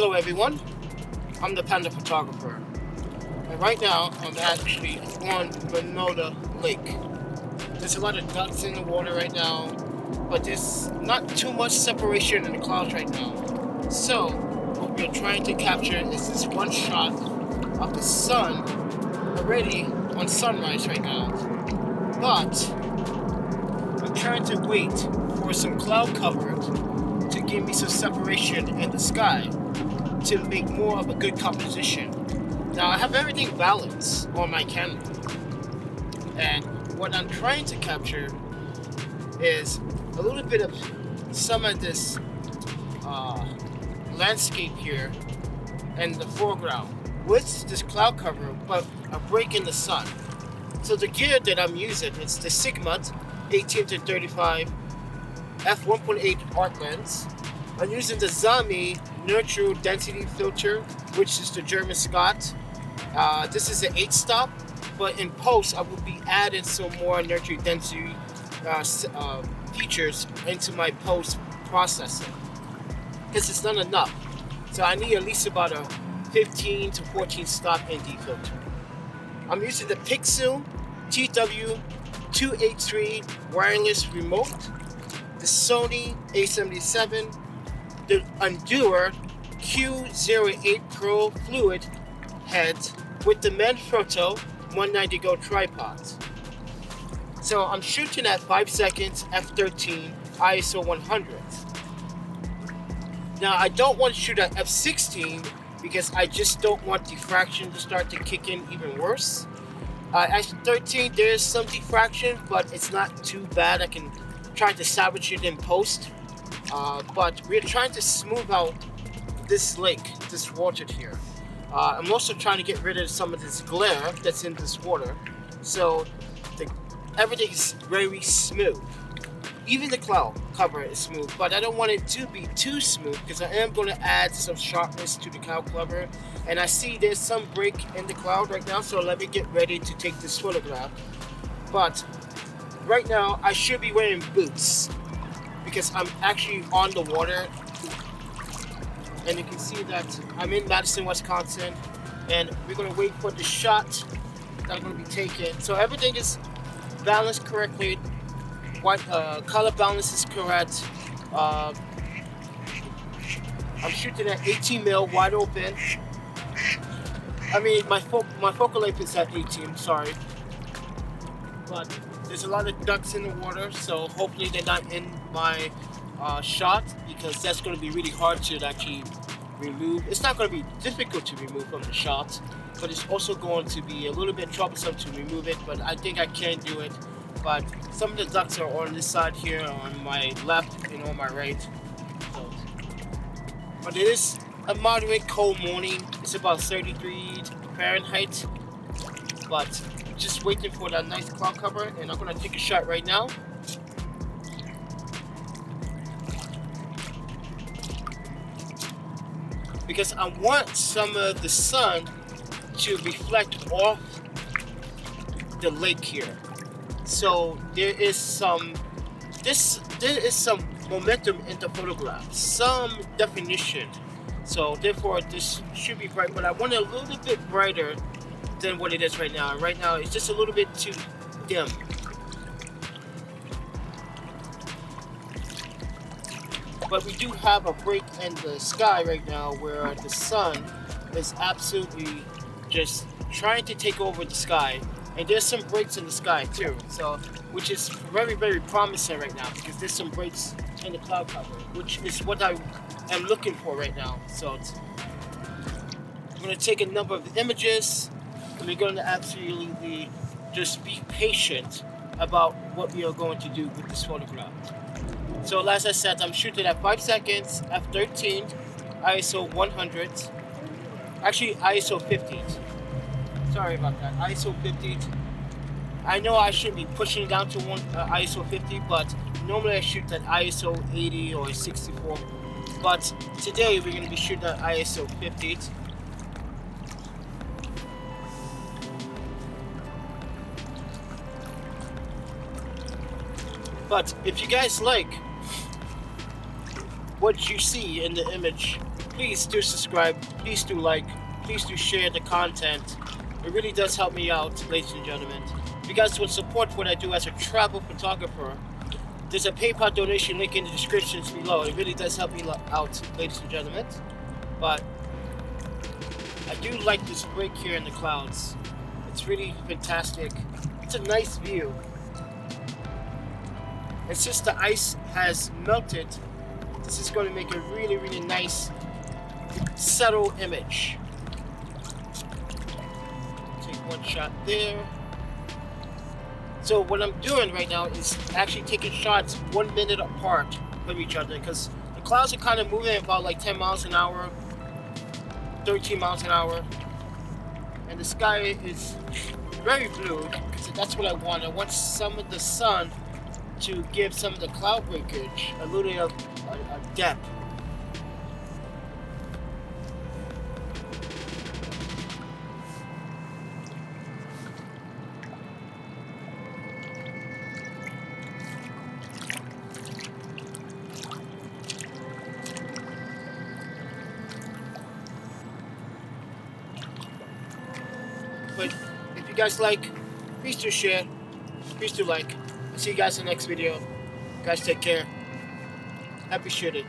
Hello everyone, I'm the Panda Photographer, and right now I'm actually on Winona Lake. There's a lot of ducks in the water right now, but there's not too much separation in the clouds right now. So what we're trying to capture is this one shot of the sun already on sunrise right now. But I'm trying to wait for some cloud cover to give me some separation in the sky to make more of a good composition. Now I have everything balanced on my Canon, and what I'm trying to capture is a little bit of some of this landscape here in the foreground with this cloud cover, but a break in the sun. So the gear that I'm using is the Sigma 18-35 f1.8 art lens. I'm using the Zame Neutral Density filter, which is the German Scott. This is an 8-stop, but in post I will be adding some more neutral density features into my post processing, because it's not enough. So I need at least about a 15 to 14 stop ND filter. I'm using the Pixel TW283 wireless remote, the Sony A77, the Endure Q08 Pro fluid head with the Manfrotto 190 Go tripod. So I'm shooting at 5 seconds f13 ISO 100. Now I don't want to shoot at f16 because I just don't want diffraction to start to kick in even worse. At f13 there's some diffraction, but it's not too bad. I can try to salvage it in post. But we're trying to smooth out this lake, this water here. I'm also trying to get rid of some of this glare that's in this water, so everything is very smooth. Even the cloud cover is smooth, but I don't want it to be too smooth because I am going to add some sharpness to the cloud cover. And I see there's some break in the cloud right now, so let me get ready to take this photograph. But right now I should be wearing boots because I'm actually on the water, and you can see that I'm in Madison, Wisconsin, and we're going to wait for the shot that's going to be taken. So everything is balanced correctly. White color balance is correct. I'm shooting at 18 mil wide open. I mean my focal length is at 18. Sorry, but there's a lot of ducks in the water, so hopefully they're not in my shot, because that's going to be really hard to actually remove. It's not going to be difficult to remove from the shot, but it's also going to be a little bit troublesome to remove it, but I think I can do it. But some of the ducks are on this side here, on my left and on my right. So, but it is a moderate cold morning. It's about 33 Fahrenheit, but just waiting for that nice cloud cover, and I'm going to take a shot right now. Because I want some of the sun to reflect off the lake here. So there is some momentum in the photograph, some definition. So therefore this should be bright, but I want it a little bit brighter than what it is right now. Right now it's just a little bit too dim. But we do have a break in the sky right now where the sun is absolutely just trying to take over the sky. And there's some breaks in the sky too, so which is very, very promising right now, because there's some breaks in the cloud cover, which is what I am looking for right now. So I'm going to take a number of images, and we're going to absolutely just be patient about what we are going to do with this photograph. So as I said, I'm shooting at 5 seconds, f13, ISO 100, actually ISO 50. Sorry about that, ISO 50. I know I shouldn't be pushing it down to ISO 50, but normally I shoot at ISO 80 or 64. But today we're going to be shooting at ISO 50. But if you guys like what you see in the image, please do subscribe, please do like, please do share the content. It really does help me out, ladies and gentlemen. If you guys would support what I do as a travel photographer, there's a PayPal donation link in the descriptions below. It really does help me out, ladies and gentlemen. But I do like this break here in the clouds. It's really fantastic. It's a nice view. And since the ice has melted, this is going to make a really, really nice, subtle image. Take one shot there. So what I'm doing right now is actually taking shots 1 minute apart from each other, because the clouds are kind of moving at about like 10 miles an hour, 13 miles an hour. And the sky is very blue, because that's what I want. I want some of the sun to give some of the cloud breakage a little bit of a depth. But if you guys like, please do share, please do like. I'll see you guys in the next video. Guys, take care. Happy shooting.